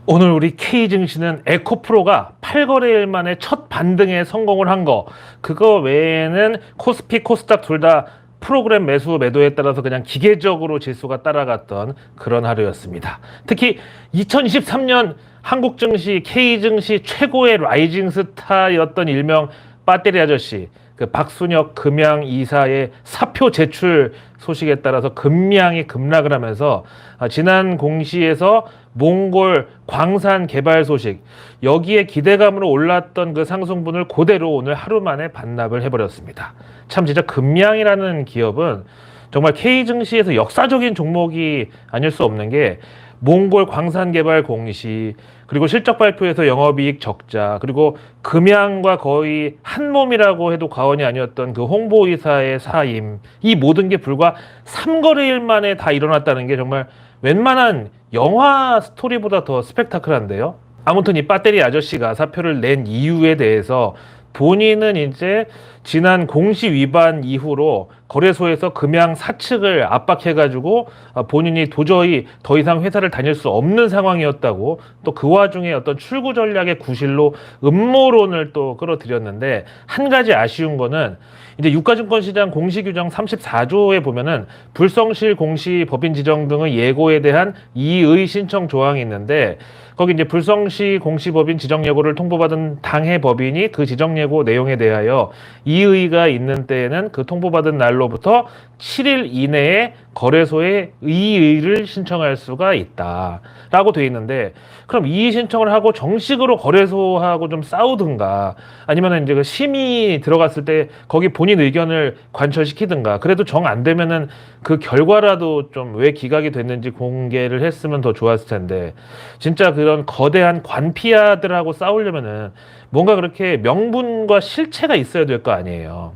오늘 우리 K증시는 에코프로가 8거래일 만에 첫 반등에 성공을 한 거, 그거 외에는 코스피, 코스닥 둘 다 프로그램 매수 매도에 따라서 그냥 기계적으로 지수가 따라갔던 그런 하루였습니다. 특히 2023년 한국 증시, K증시 최고의 라이징 스타였던 일명 배터리 아저씨, 그 박순혁 금양 이사의 사표 제출 소식에 따라서 금량이 급락을 하면서 지난 공시에서 몽골 광산 개발 소식, 여기에 기대감으로 올랐던 그 상승분을 그대로 오늘 하루 만에 반납을 해버렸습니다. 참 진짜 금양이라는 기업은 정말 K증시에서 역사적인 종목이 아닐 수 없는 게, 몽골 광산 개발 공시, 그리고 실적 발표에서 영업이익 적자, 그리고 금양과 거의 한 몸이라고 해도 과언이 아니었던 그 홍보이사의 사임, 이 모든 게 불과 3거래일 만에 다 일어났다는 게 정말 웬만한 영화 스토리보다 더 스펙타클한데요. 아무튼 이 배터리 아저씨가 사표를 낸 이유에 대해서 본인은 이제 지난 공시 위반 이후로 거래소에서 금양 사측을 압박해가지고 본인이 도저히 더 이상 회사를 다닐 수 없는 상황이었다고, 또 그 와중에 어떤 출구 전략의 구실로 음모론을 또 끌어들였는데, 한 가지 아쉬운 거는 이제 유가증권시장 공시규정 34조에 보면은 불성실 공시 법인 지정 등의 예고에 대한 이의 신청 조항이 있는데, 거기 이제 불성시 공시법인 지정 예고를 통보받은 당해 법인이 그 지정 예고 내용에 대하여 이의가 있는 때에는 그 통보받은 날로부터 7일 이내에 거래소에 이의를 신청할 수가 있다라고 돼 있는데, 그럼 이의 신청을 하고 정식으로 거래소하고 좀 싸우든가, 아니면은 이제 그 심의 들어갔을 때 거기 본인 의견을 관철시키든가, 그래도 정 안 되면은 그 결과라도 좀 왜 기각이 됐는지 공개를 했으면 더 좋았을 텐데, 진짜 그런 거대한 관피아들하고 싸우려면은 뭔가 그렇게 명분과 실체가 있어야 될 거 아니에요.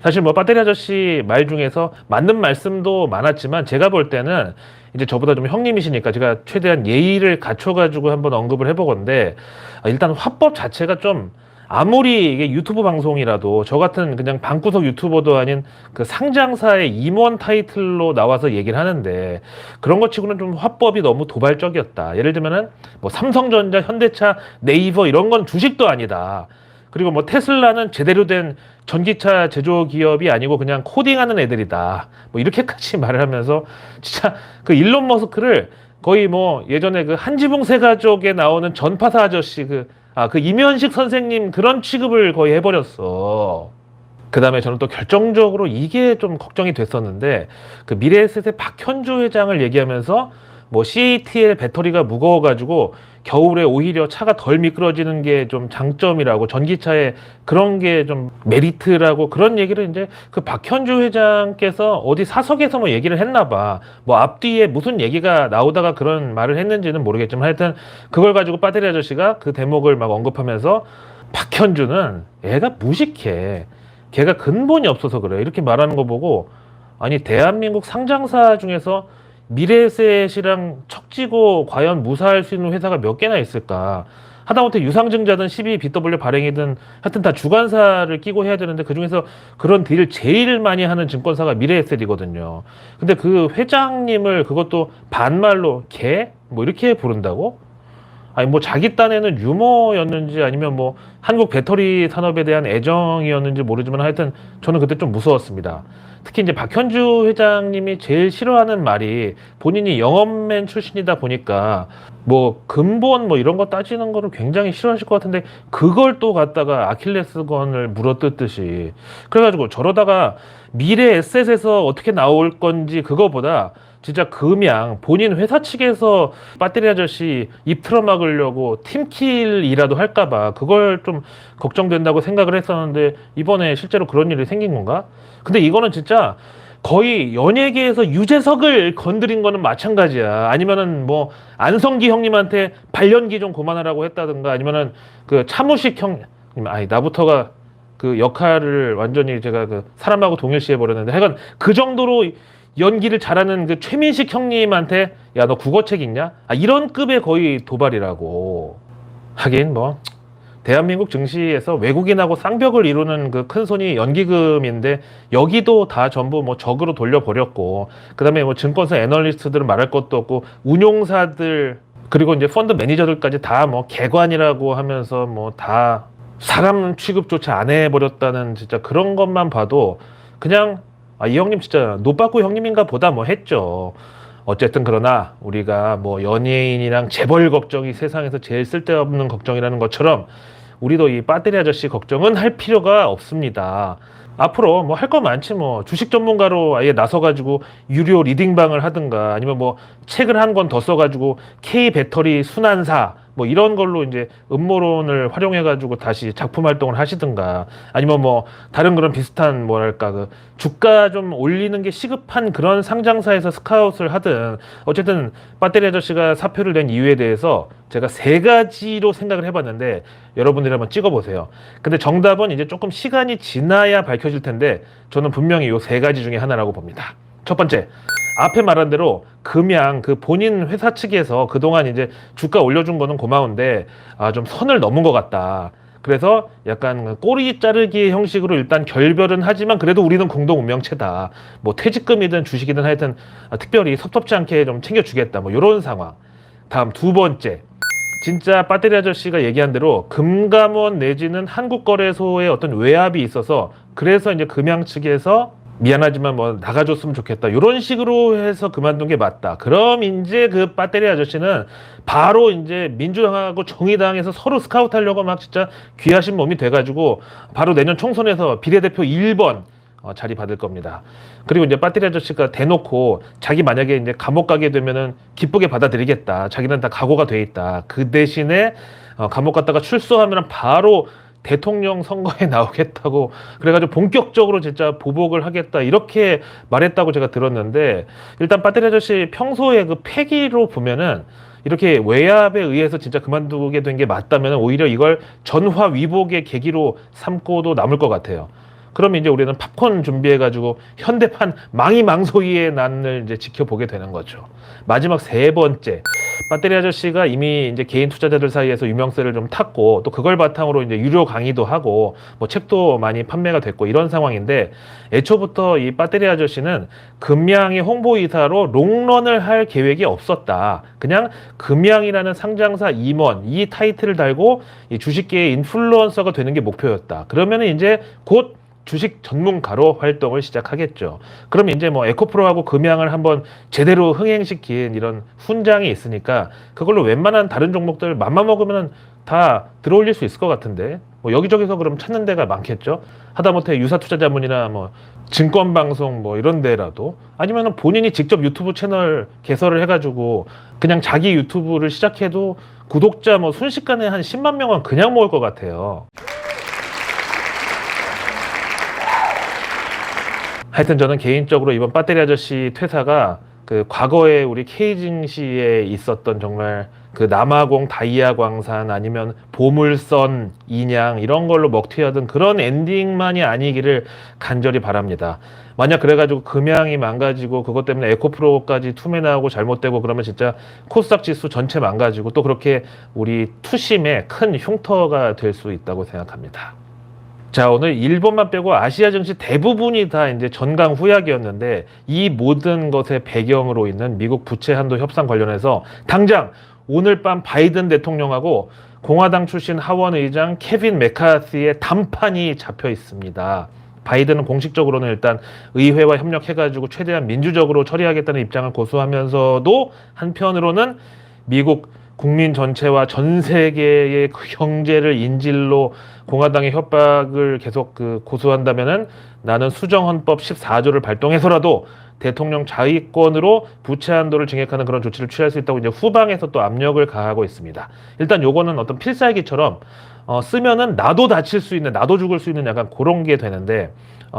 사실 뭐 배터리 아저씨 말 중에서 맞는 말씀도 많았지만, 제가 볼 때는 이제 저보다 좀 형님이시니까 제가 최대한 예의를 갖춰가지고 한번 언급을 해보건데, 일단 화법 자체가 좀, 아무리 이게 유튜브 방송이라도 저 같은 그냥 방구석 유튜버도 아닌 그 상장사의 임원 타이틀로 나와서 얘기를 하는데, 그런 것 치고는 좀 화법이 너무 도발적이었다. 예를 들면은 뭐 삼성전자, 현대차, 네이버 이런 건 주식도 아니다. 그리고 뭐 테슬라는 제대로 된 전기차 제조 기업이 아니고 그냥 코딩하는 애들이다. 뭐 이렇게까지 말을 하면서, 진짜 그 일론 머스크를 거의 뭐 예전에 그 한지붕 세 가족에 나오는 전파사 아저씨, 그 이면식 선생님 그런 취급을 거의 해버렸어. 그 다음에 저는 또 결정적으로 이게 좀 걱정이 됐었는데, 그 미래에셋의 박현주 회장을 얘기하면서 뭐 CATL 배터리가 무거워가지고 겨울에 오히려 차가 덜 미끄러지는 게 좀 장점이라고, 전기차에 그런 게 좀 메리트라고, 그런 얘기를 이제 그 박현주 회장께서 어디 사석에서 뭐 얘기를 했나 봐. 뭐 앞뒤에 무슨 얘기가 나오다가 그런 말을 했는지는 모르겠지만, 하여튼 그걸 가지고 배터리 아저씨가 그 대목을 막 언급하면서, 박현주는 애가 무식해, 걔가 근본이 없어서 그래, 이렇게 말하는 거 보고, 아니 대한민국 상장사 중에서 미래에셋이랑 척지고 과연 무사할 수 있는 회사가 몇 개나 있을까? 하다못해 유상증자든 12BW 발행이든 하여튼 다 주관사를 끼고 해야 되는데, 그중에서 그런 딜을 제일 많이 하는 증권사가 미래에셋이거든요. 근데 그 회장님을 그것도 반말로 개? 뭐 이렇게 부른다고? 아니 뭐 자기 딴에는 유머였는지 아니면 뭐 한국 배터리 산업에 대한 애정이었는지 모르지만, 하여튼 저는 그때 좀 무서웠습니다. 특히 이제 박현주 회장님이 제일 싫어하는 말이, 본인이 영업맨 출신이다 보니까 뭐 근본 뭐 이런 거 따지는 거를 굉장히 싫어하실 것 같은데, 그걸 또 갖다가 아킬레스건을 물어뜯듯이, 그래가지고 저러다가 미래 에셋에서 어떻게 나올 건지 그거보다 진짜 금양 본인 회사 측에서 배터리 아저씨 입 틀어막으려고 팀킬이라도 할까봐 그걸 좀 걱정된다고 생각을 했었는데, 이번에 실제로 그런 일이 생긴 건가? 근데 이거는 진짜 거의 연예계에서 유재석을 건드린 거는 마찬가지야. 아니면은 뭐 안성기 형님한테 발연기 좀 그만하라고 했다든가, 아니면은 그 차무식 형, 아니 나부터가 그 역할을 완전히 제가 그 사람하고 동일시 해버렸는데, 하여간 그 정도로 연기를 잘하는 그 최민식 형님한테 야 너 국어책 읽냐? 이런 급의 거의 도발이라고. 하긴 뭐 대한민국 증시에서 외국인하고 쌍벽을 이루는 그 큰 손이 연기금인데, 여기도 다 전부 뭐 적으로 돌려버렸고, 그 다음에 뭐 증권사 애널리스트들은 말할 것도 없고, 운용사들 그리고 이제 펀드 매니저들까지 다 뭐 개관이라고 하면서 뭐 다 사람 취급조차 안 해버렸다는 진짜 그런 것만 봐도 그냥 이 형님 진짜 노빠꾸 형님인가 보다 뭐 했죠. 어쨌든 그러나 우리가 뭐 연예인이랑 재벌 걱정이 세상에서 제일 쓸데없는 걱정이라는 것처럼 우리도 이 빠뜨리 아저씨 걱정은 할 필요가 없습니다. 앞으로 뭐 할 거 많지 뭐 주식 전문가로 아예 나서가지고 유료 리딩방을 하든가 아니면 뭐 책을 한 권 더 써가지고 K 배터리 순환사 뭐 이런 걸로 이제 음모론을 활용해가지고 다시 작품 활동을 하시든가 아니면 뭐 다른 그런 비슷한 뭐랄까 그 주가 좀 올리는 게 시급한 그런 상장사에서 스카웃을 하든 어쨌든 배터리 아저씨가 사표를 낸 이유에 대해서 제가 세 가지로 생각을 해봤는데 여러분들이 한번 찍어보세요. 근데 정답은 이제 조금 시간이 지나야 밝혀질 텐데 저는 분명히 이 세 가지 중에 하나라고 봅니다. 첫 번째, 앞에 말한 대로 금양 그 본인 회사 측에서 그동안 이제 주가 올려준 거는 고마운데 좀 선을 넘은 것 같다. 그래서 약간 꼬리 자르기 형식으로 일단 결별은 하지만 그래도 우리는 공동 운명체다. 뭐 퇴직금이든 주식이든 하여튼 특별히 섭섭지 않게 좀 챙겨주겠다. 뭐 이런 상황. 다음 두 번째. 진짜 배터리 아저씨가 얘기한 대로 금감원 내지는 한국거래소에 어떤 외압이 있어서 그래서 이제 금양 측에서 미안하지만 뭐 나가줬으면 좋겠다 이런 식으로 해서 그만둔 게 맞다. 그럼 이제 그 배터리 아저씨는 바로 이제 민주당하고 정의당에서 서로 스카우트하려고 막 진짜 귀하신 몸이 돼가지고 바로 내년 총선에서 비례대표 1번 자리 받을 겁니다. 그리고 이제 배터리 아저씨가 대놓고 자기 만약에 이제 감옥 가게 되면은 기쁘게 받아들이겠다. 자기는 다 각오가 돼 있다. 그 대신에 감옥 갔다가 출소하면 바로 대통령 선거에 나오겠다고 그래가지고 본격적으로 진짜 보복을 하겠다 이렇게 말했다고 제가 들었는데 일단 배터리 아저씨 평소에 그 패기로 보면은 이렇게 외압에 의해서 진짜 그만두게 된 게 맞다면 오히려 이걸 전화 위복의 계기로 삼고도 남을 것 같아요. 그러면 이제 우리는 팝콘 준비해가지고 현대판 망이망소이의 난을 이제 지켜보게 되는 거죠. 마지막 세 번째. 배터리 아저씨가 이미 이제 개인 투자자들 사이에서 유명세를 좀 탔고 또 그걸 바탕으로 이제 유료 강의도 하고 뭐 책도 많이 판매가 됐고 이런 상황인데 애초부터 이 배터리 아저씨는 금양의 홍보이사로 롱런을 할 계획이 없었다. 그냥 금양이라는 상장사 임원 이 타이틀을 달고 이 주식계의 인플루언서가 되는 게 목표였다. 그러면은 이제 곧 주식 전문가로 활동을 시작하겠죠. 그럼 이제 뭐 에코프로하고 금양을 한번 제대로 흥행시킨 이런 훈장이 있으니까 그걸로 웬만한 다른 종목들 맘만 먹으면 다 들어올릴 수 있을 것 같은데 뭐 여기저기서 그럼 찾는 데가 많겠죠. 하다못해 유사투자자문이나 뭐 증권방송 뭐 이런 데라도 아니면은 본인이 직접 유튜브 채널 개설을 해가지고 그냥 자기 유튜브를 시작해도 구독자 뭐 순식간에 한 10만 명은 그냥 모을 것 같아요. 하여튼 저는 개인적으로 이번 배터리 아저씨 퇴사가 그 과거에 우리 케이징시에 있었던 정말 그 남아공 다이아 광산 아니면 보물선 인양 이런 걸로 먹튀하던 그런 엔딩만이 아니기를 간절히 바랍니다. 만약 그래가지고 금양이 망가지고 그것 때문에 에코프로까지 투매 나오고 잘못되고 그러면 진짜 코스닥 지수 전체 망가지고 또 그렇게 우리 투심에 큰 흉터가 될 수 있다고 생각합니다. 자, 오늘 일본만 빼고 아시아 증시 대부분이 다 이제 전강 후약이었는데 이 모든 것의 배경으로 있는 미국 부채 한도 협상 관련해서 당장 오늘 밤 바이든 대통령하고 공화당 출신 하원 의장 케빈 메카시의 담판이 잡혀 있습니다. 바이든은 공식적으로는 일단 의회와 협력해가지고 최대한 민주적으로 처리하겠다는 입장을 고수하면서도 한편으로는 미국 국민 전체와 전 세계의 그 경제를 인질로 공화당의 협박을 계속 고수한다면은 나는 수정헌법 14조를 발동해서라도 대통령 자위권으로 부채 한도를 증액하는 그런 조치를 취할 수 있다고 이제 후방에서 또 압력을 가하고 있습니다. 일단 요거는 어떤 필살기처럼 쓰면은 나도 다칠 수 있는, 나도 죽을 수 있는 약간 그런 게 되는데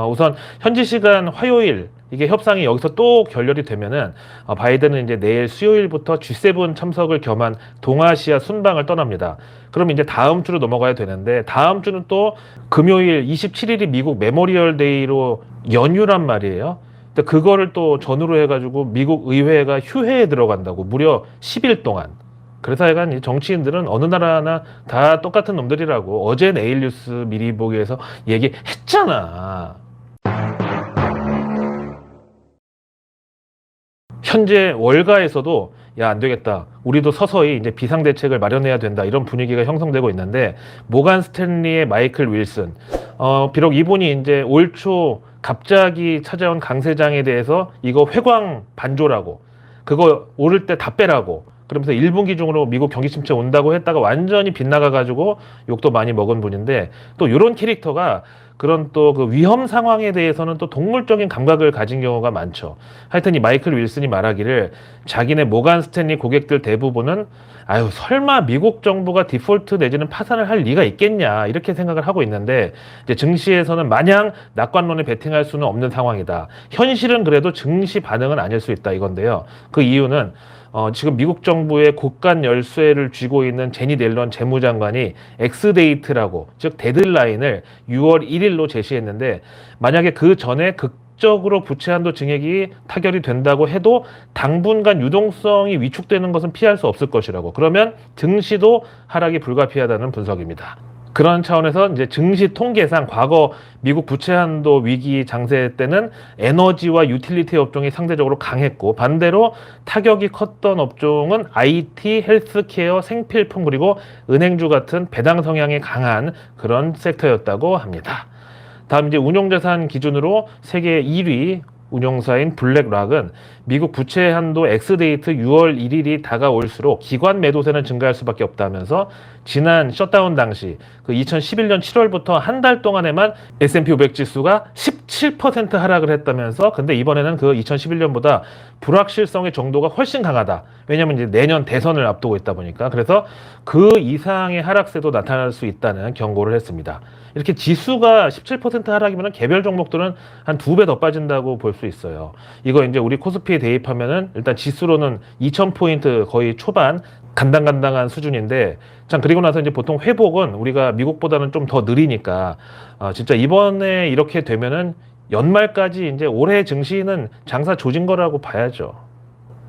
우선 현지 시간 화요일 이게 협상이 여기서 또 결렬이 되면은 바이든은 이제 내일 수요일부터 G7 참석을 겸한 동아시아 순방을 떠납니다. 그럼 이제 다음 주로 넘어가야 되는데 다음 주는 또 금요일 27일이 미국 메모리얼 데이로 연휴란 말이에요. 근데 그거를 또 전후로 해가지고 미국 의회가 휴회에 들어간다고 무려 10일 동안. 그래서 약간 정치인들은 어느 나라나 다 똑같은 놈들이라고 어제 내일 뉴스 미리 보기에서 얘기했잖아. 현재 월가에서도 야, 안 되겠다. 우리도 서서히 이제 비상대책을 마련해야 된다. 이런 분위기가 형성되고 있는데, 모간 스탠리의 마이클 윌슨. 비록 이분이 이제 올 초 갑자기 찾아온 강세장에 대해서 이거 회광 반조라고, 그거 오를 때 다 빼라고, 그러면서 1분기 중으로 미국 경기 침체 온다고 했다가 완전히 빗나가가지고 욕도 많이 먹은 분인데, 또 이런 캐릭터가 그런 또 그 위험 상황에 대해서는 또 동물적인 감각을 가진 경우가 많죠. 하여튼 이 마이클 윌슨이 말하기를 자기네 모간 스탠리 고객들 대부분은 아유 설마 미국 정부가 디폴트 내지는 파산을 할 리가 있겠냐 이렇게 생각을 하고 있는데, 이제 증시에서는 마냥 낙관론에 베팅할 수는 없는 상황이다. 현실은 그래도 증시 반응은 아닐 수 있다 이건데요. 그 이유는 지금 미국 정부의 곳간 열쇠를 쥐고 있는 제니 옐런 재무장관이 엑스데이트라고, 즉 데드라인을 6월 1일로 제시했는데, 만약에 그 전에 극적으로 부채 한도 증액이 타결이 된다고 해도 당분간 유동성이 위축되는 것은 피할 수 없을 것이라고. 그러면 증시도 하락이 불가피하다는 분석입니다. 그런 차원에서 이제 증시 통계상 과거 미국 부채 한도 위기 장세 때는 에너지와 유틸리티 업종이 상대적으로 강했고, 반대로 타격이 컸던 업종은 IT, 헬스케어, 생필품 그리고 은행주 같은 배당 성향이 강한 그런 섹터였다고 합니다. 다음 이제 운용자산 기준으로 세계 1위 운용사인 블랙락은 미국 부채 한도 엑스데이트 6월 1일이 다가올수록 기관 매도세는 증가할 수밖에 없다면서, 지난 셧다운 당시 그 2011년 7월부터 한 달 동안에만 S&P 500 지수가 17% 하락을 했다면서, 근데 이번에는 그 2011년보다 불확실성의 정도가 훨씬 강하다. 왜냐면 이제 내년 대선을 앞두고 있다 보니까. 그래서 그 이상의 하락세도 나타날 수 있다는 경고를 했습니다. 이렇게 지수가 17% 하락이면 개별 종목들은 한 2배 더 빠진다고 볼 수 있어요. 이거 이제 우리 코스피에 대입하면은 일단 지수로는 2000포인트 거의 초반 간당간당한 수준인데, 참 그리고 나서 이제 보통 회복은 우리가 미국보다는 좀 더 느리니까 진짜 이번에 이렇게 되면은 연말까지 이제 올해 증시는 장사 조진 거라고 봐야죠.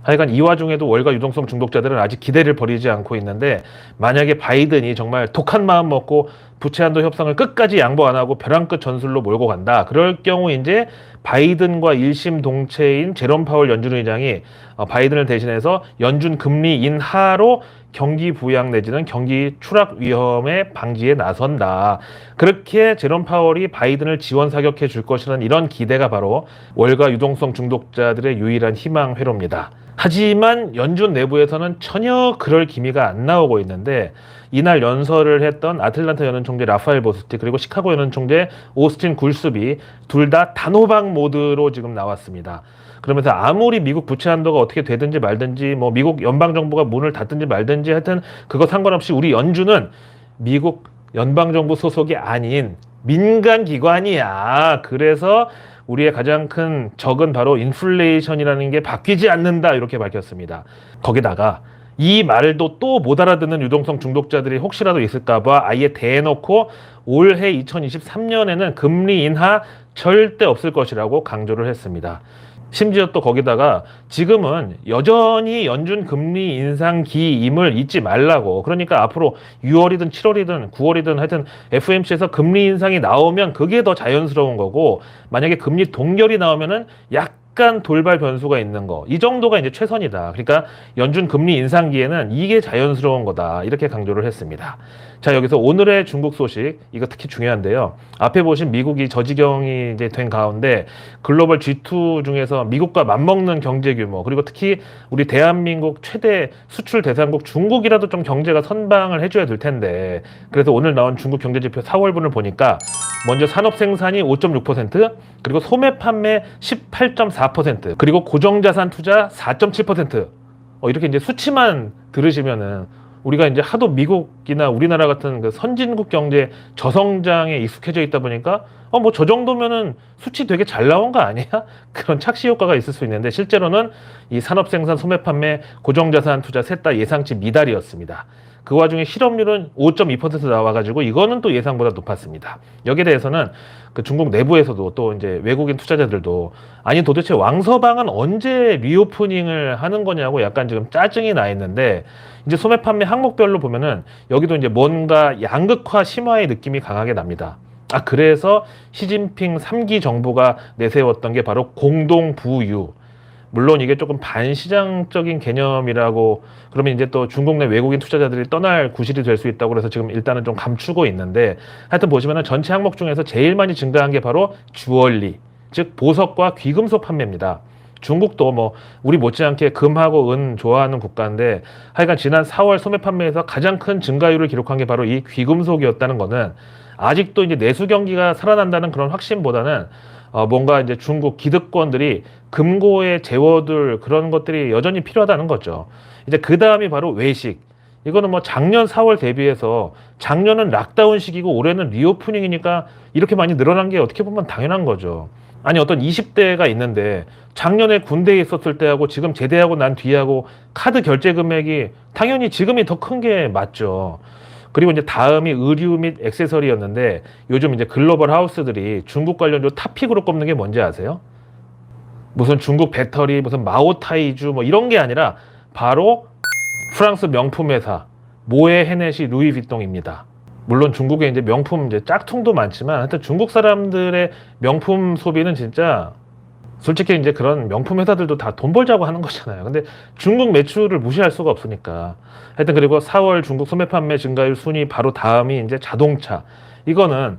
하여간 이 와중에도 월가 유동성 중독자들은 아직 기대를 버리지 않고 있는데, 만약에 바이든이 정말 독한 마음 먹고 부채 한도 협상을 끝까지 양보 안 하고 벼랑 끝 전술로 몰고 간다. 그럴 경우 이제 바이든과 일심 동체인 제롬 파월 연준 의장이 바이든을 대신해서 연준 금리 인하로 경기 부양 내지는 경기 추락 위험의 방지에 나선다. 그렇게 제롬 파월이 바이든을 지원 사격해 줄 것이라는 이런 기대가 바로 월가 유동성 중독자들의 유일한 희망 회로입니다. 하지만 연준 내부에서는 전혀 그럴 기미가 안 나오고 있는데, 이날 연설을 했던 아틀란타 연은 총재 라파엘 보스티 그리고 시카고 연은 총재 오스틴 굴스비 둘 다 단호박 모드로 지금 나왔습니다. 그러면서 아무리 미국 부채 한도가 어떻게 되든지 말든지, 뭐 미국 연방정부가 문을 닫든지 말든지, 하여튼 그거 상관없이 우리 연준은 미국 연방정부 소속이 아닌 민간기관이야. 그래서 우리의 가장 큰 적은 바로 인플레이션이라는 게 바뀌지 않는다, 이렇게 밝혔습니다. 거기다가 이 말도 또 못 알아듣는 유동성 중독자들이 혹시라도 있을까봐 아예 대놓고 올해 2023년에는 금리 인하 절대 없을 것이라고 강조를 했습니다. 심지어 또 거기다가 지금은 여전히 연준 금리 인상기임을 잊지 말라고. 그러니까 앞으로 6월이든 7월이든 9월이든 하여튼 FOMC에서 금리 인상이 나오면 그게 더 자연스러운 거고, 만약에 금리 동결이 나오면은 약간 돌발 변수가 있는 거, 이 정도가 이제 최선이다. 그러니까 연준 금리 인상기에는 이게 자연스러운 거다, 이렇게 강조를 했습니다. 자, 여기서 오늘의 중국 소식, 이거 특히 중요한데요. 앞에 보신 미국이 저지경이 이제 된 가운데 글로벌 G2 중에서 미국과 맞먹는 경제 규모, 그리고 특히 우리 대한민국 최대 수출 대상국 중국이라도 좀 경제가 선방을 해줘야 될 텐데, 그래서 오늘 나온 중국 경제지표 4월분을 보니까 먼저 산업 생산이 5.6%, 그리고 소매 판매 18.4%, 그리고 고정자산 투자 4.7%. 이렇게 이제 수치만 들으시면은 우리가 이제 하도 미국이나 우리나라 같은 그 선진국 경제 저성장에 익숙해져 있다 보니까 뭐 저 정도면은 수치 되게 잘 나온 거 아니야? 그런 착시 효과가 있을 수 있는데, 실제로는 이 산업 생산, 소매 판매, 고정자산 투자 셋 다 예상치 미달이었습니다. 그 와중에 실업률은 5.2% 나와가지고 이거는 또 예상보다 높았습니다. 여기에 대해서는 그 중국 내부에서도 또 이제 외국인 투자자들도 아니 도대체 왕서방은 언제 리오프닝을 하는 거냐고 약간 지금 짜증이 나 있는데, 이제 소매 판매 항목별로 보면은 여기도 이제 뭔가 양극화 심화의 느낌이 강하게 납니다. 그래서 시진핑 3기 정부가 내세웠던 게 바로 공동부유. 물론 이게 조금 반시장적인 개념이라고 그러면 이제 또 중국 내 외국인 투자자들이 떠날 구실이 될 수 있다고 그래서 지금 일단은 좀 감추고 있는데, 하여튼 보시면은 전체 항목 중에서 제일 많이 증가한 게 바로 주얼리, 즉 보석과 귀금속 판매입니다. 중국도 뭐 우리 못지않게 금하고 은 좋아하는 국가인데, 하여간 지난 4월 소매 판매에서 가장 큰 증가율을 기록한 게 바로 이 귀금속이었다는 거는 아직도 이제 내수 경기가 살아난다는 그런 확신보다는 뭔가 이제 중국 기득권들이 금고에 재워둘 그런 것들이 여전히 필요하다는 거죠. 이제 그 다음이 바로 외식. 이거는 뭐 작년 4월 대비해서 작년은 락다운 시기고 올해는 리오프닝이니까 이렇게 많이 늘어난 게 어떻게 보면 당연한 거죠. 아니 어떤 20대가 있는데 작년에 군대에 있었을 때하고 지금 제대하고 난 뒤하고 카드 결제 금액이 당연히 지금이 더 큰 게 맞죠. 그리고 이제 다음이 의류 및 액세서리였는데, 요즘 이제 글로벌 하우스들이 중국 관련주 탑픽으로 꼽는 게 뭔지 아세요? 무슨 중국 배터리, 무슨 마오타이주 뭐 이런 게 아니라 바로 프랑스 명품 회사 모에 헤네시 루이비통입니다. 물론 중국에 이제 명품 이제 짝퉁도 많지만 하여튼 중국 사람들의 명품 소비는 진짜 솔직히 이제 그런 명품 회사들도 다 돈 벌자고 하는 거잖아요. 근데 중국 매출을 무시할 수가 없으니까. 하여튼 그리고 4월 중국 소매 판매 증가율 순위 바로 다음이 이제 자동차. 이거는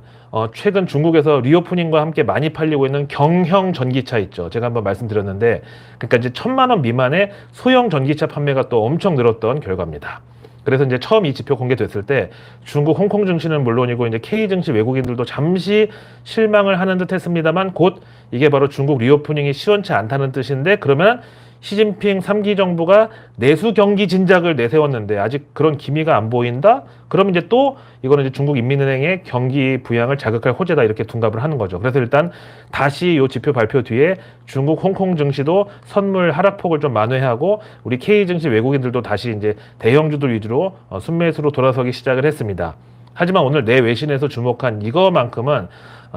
최근 중국에서 리오프닝과 함께 많이 팔리고 있는 경형 전기차 있죠. 제가 한번 말씀드렸는데, 그러니까 이제 1,000만 원 미만의 소형 전기차 판매가 또 엄청 늘었던 결과입니다. 그래서 이제 처음 이 지표 공개됐을 때 중국 홍콩 증시는 물론이고 이제 K 증시 외국인들도 잠시 실망을 하는 듯 했습니다만, 곧 이게 바로 중국 리오프닝이 시원치 않다는 뜻인데, 그러면 시진핑 3기 정부가 내수 경기 진작을 내세웠는데 아직 그런 기미가 안 보인다? 그러면 이제 또 이거는 이제 중국 인민은행의 경기 부양을 자극할 호재다, 이렇게 둔갑을 하는 거죠. 그래서 일단 다시 이 지표 발표 뒤에 중국 홍콩 증시도 선물 하락폭을 좀 만회하고 우리 K 증시 외국인들도 다시 이제 대형주들 위주로 순매수로 돌아서기 시작을 했습니다. 하지만 오늘 내 외신에서 주목한 이거만큼은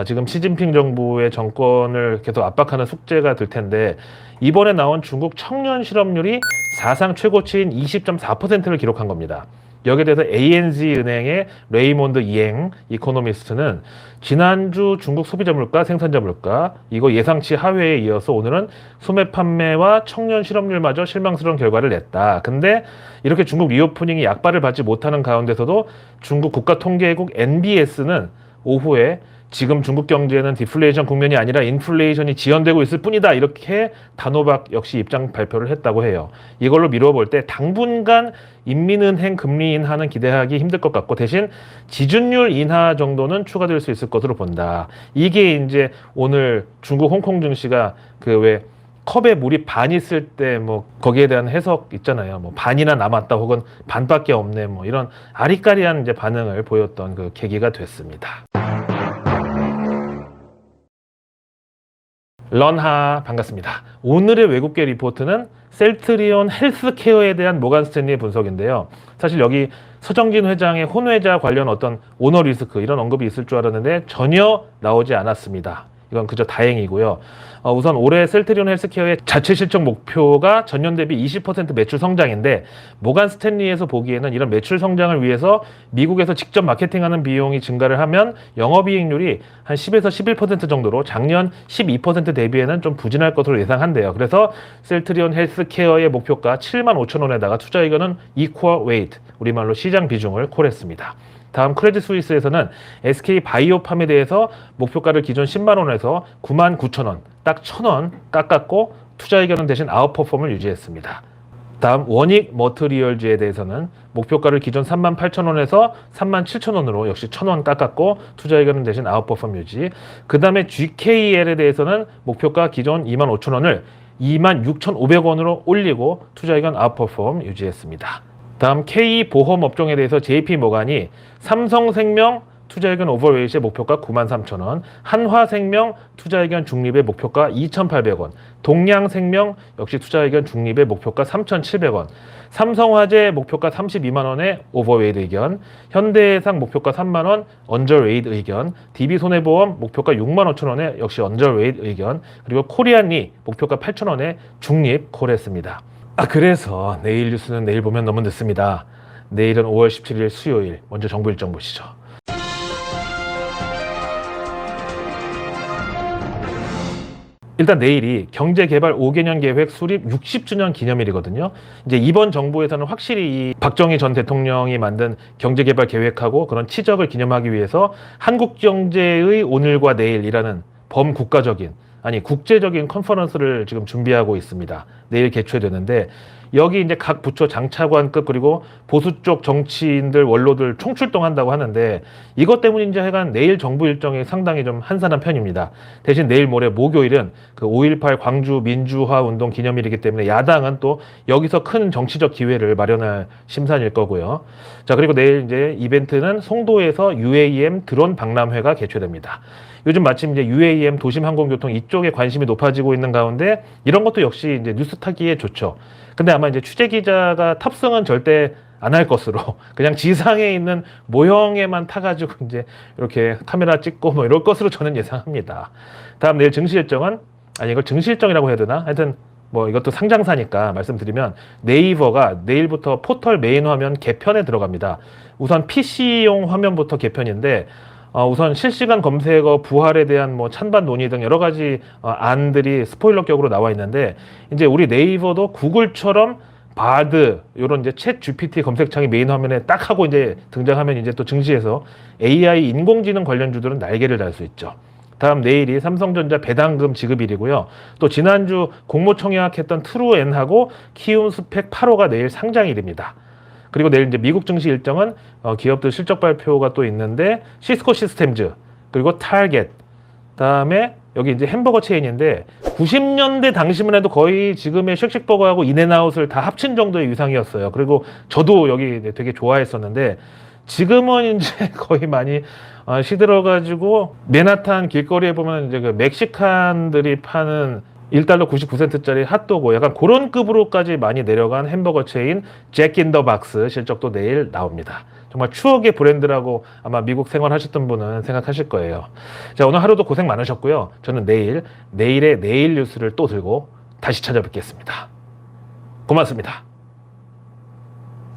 지금 시진핑 정부의 정권을 계속 압박하는 숙제가 될 텐데, 이번에 나온 중국 청년 실업률이 사상 최고치인 20.4%를 기록한 겁니다. 여기에 대해서 ANZ 은행의 레이몬드 이엥 이코노미스트는 지난주 중국 소비자 물가, 생산자 물가 이거 예상치 하회에 이어서 오늘은 소매 판매와 청년 실업률마저 실망스러운 결과를 냈다. 근데 이렇게 중국 리오프닝이 약발을 받지 못하는 가운데서도 중국 국가통계국 NBS는 오후에 지금 중국 경제는 디플레이션 국면이 아니라 인플레이션이 지연되고 있을 뿐이다, 이렇게 단호박 역시 입장 발표를 했다고 해요. 이걸로 미뤄볼 때 당분간 인민은행 금리 인하는 기대하기 힘들 것 같고, 대신 지준율 인하 정도는 추가될 수 있을 것으로 본다. 이게 이제 오늘 중국 홍콩 증시가 그 왜 컵에 물이 반 있을 때 뭐 거기에 대한 해석 있잖아요. 뭐 반이나 남았다 혹은 반밖에 없네 뭐 이런 아리까리한 이제 반응을 보였던 그 계기가 됐습니다. 런하 반갑습니다. 오늘의 외국계 리포트는 셀트리온 헬스케어에 대한 모간 스탠리의 분석인데요. 사실 여기 서정진 회장의 혼외자 관련 어떤 오너 리스크 이런 언급이 있을 줄 알았는데 전혀 나오지 않았습니다. 이건 그저 다행이고요. 우선 올해 셀트리온 헬스케어의 자체 실적 목표가 전년 대비 20% 매출 성장인데, 모간 스탠리에서 보기에는 이런 매출 성장을 위해서 미국에서 직접 마케팅하는 비용이 증가를 하면 영업이익률이 한 10에서 11% 정도로 작년 12% 대비에는 좀 부진할 것으로 예상한대요. 그래서 셀트리온 헬스케어의 목표가 75,000원에다가 투자 의견은 equal weight, 우리말로 시장 비중을 콜했습니다. 다음 크레딧 스위스에서는 SK 바이오팜에 대해서 목표가를 기존 10만 원에서 99,000원, 딱 1,000원 깎았고 투자 의견은 대신 아웃퍼폼을 유지했습니다. 다음 원익 머트리얼즈에 대해서는 목표가를 기존 38,000원에서 37,000원으로 역시 1,000원 깎았고 투자 의견은 대신 아웃퍼폼 유지. 그 다음에 GKL에 대해서는 목표가 기존 25,000원을 26,500원으로 올리고 투자 의견 아웃퍼폼 유지했습니다. 다음 K보험 업종에 대해서 JP모간이 삼성생명 투자의견 오버웨이트의 목표가 93,000원, 한화생명 투자의견 중립의 목표가 2,800원, 동양생명 역시 투자의견 중립의 목표가 3,700원, 삼성화재 목표가 32만원의 오버웨이트 의견, 현대해상 목표가 3만원 언저웨이트 의견, DB손해보험 목표가 65,000원의 역시 언저웨이트 의견, 그리고 코리안리 목표가 8,000원의 중립 콜했습니다. 그래서 내일 뉴스는 내일 보면 너무 늦습니다. 내일은 5월 17일 수요일, 먼저 정부 일정 보시죠. 일단 내일이 경제개발 5개년 계획 수립 60주년 기념일이거든요. 이제 이번 정부에서는 확실히 이 박정희 전 대통령이 만든 경제개발 계획하고 그런 치적을 기념하기 위해서 한국 경제의 오늘과 내일이라는 범국가적인, 아니 국제적인 컨퍼런스를 지금 준비하고 있습니다. 내일 개최되는데 여기 이제 각 부처 장차관급 그리고 보수 쪽 정치인들 원로들 총출동한다고 하는데 이것 때문인지 하여간 내일 정부 일정이 상당히 좀 한산한 편입니다. 대신 내일 모레 목요일은 그 5.18 광주 민주화 운동 기념일이기 때문에 야당은 또 여기서 큰 정치적 기회를 마련할 심산일 거고요. 자, 그리고 내일 이제 이벤트는 송도에서 UAM 드론 박람회가 개최됩니다. 요즘 마침 이제 UAM 도심 항공교통 이쪽에 관심이 높아지고 있는 가운데 이런 것도 역시 이제 뉴스 타기에 좋죠. 근데 아마 이제 취재 기자가 탑승은 절대 안 할 것으로 그냥 지상에 있는 모형에만 타가지고 이제 이렇게 카메라 찍고 뭐 이럴 것으로 저는 예상합니다. 다음 내일 증시 일정은, 아니 이걸 증시 일정이라고 해야 되나? 하여튼 뭐 이것도 상장사니까 말씀드리면 네이버가 내일부터 포털 메인 화면 개편에 들어갑니다. 우선 PC용 화면부터 개편인데 우선 실시간 검색어 부활에 대한 뭐 찬반 논의 등 여러 가지 안들이 스포일러격으로 나와 있는데 이제 우리 네이버도 구글처럼 바드 이런 이제 챗 GPT 검색창이 메인 화면에 딱 하고 이제 등장하면 이제 또 증시에서 AI 인공지능 관련주들은 날개를 달 수 있죠. 다음 내일이 삼성전자 배당금 지급일이고요. 또 지난주 공모청약했던 트루엔하고 키움스펙 8호가 내일 상장일입니다. 그리고 내일 이제 미국 증시 일정은 기업들 실적 발표가 또 있는데 시스코 시스템즈 그리고 타겟, 다음에 여기 이제 햄버거 체인인데 90년대 당시만 해도 거의 지금의 쉑쉑버거하고 인앤아웃을 다 합친 정도의 위상이었어요. 그리고 저도 여기 되게 좋아했었는데 지금은 이제 거의 많이 시들어가지고 맨하탄 길거리에 보면 이제 그 멕시칸들이 파는 1달러 99센트짜리 핫도그 약간 그런 급으로까지 많이 내려간 햄버거 체인 잭 인 더 박스 실적도 내일 나옵니다. 정말 추억의 브랜드라고 아마 미국 생활하셨던 분은 생각하실 거예요. 자, 오늘 하루도 고생 많으셨고요. 저는 내일의 내일 뉴스를 또 들고 다시 찾아뵙겠습니다. 고맙습니다.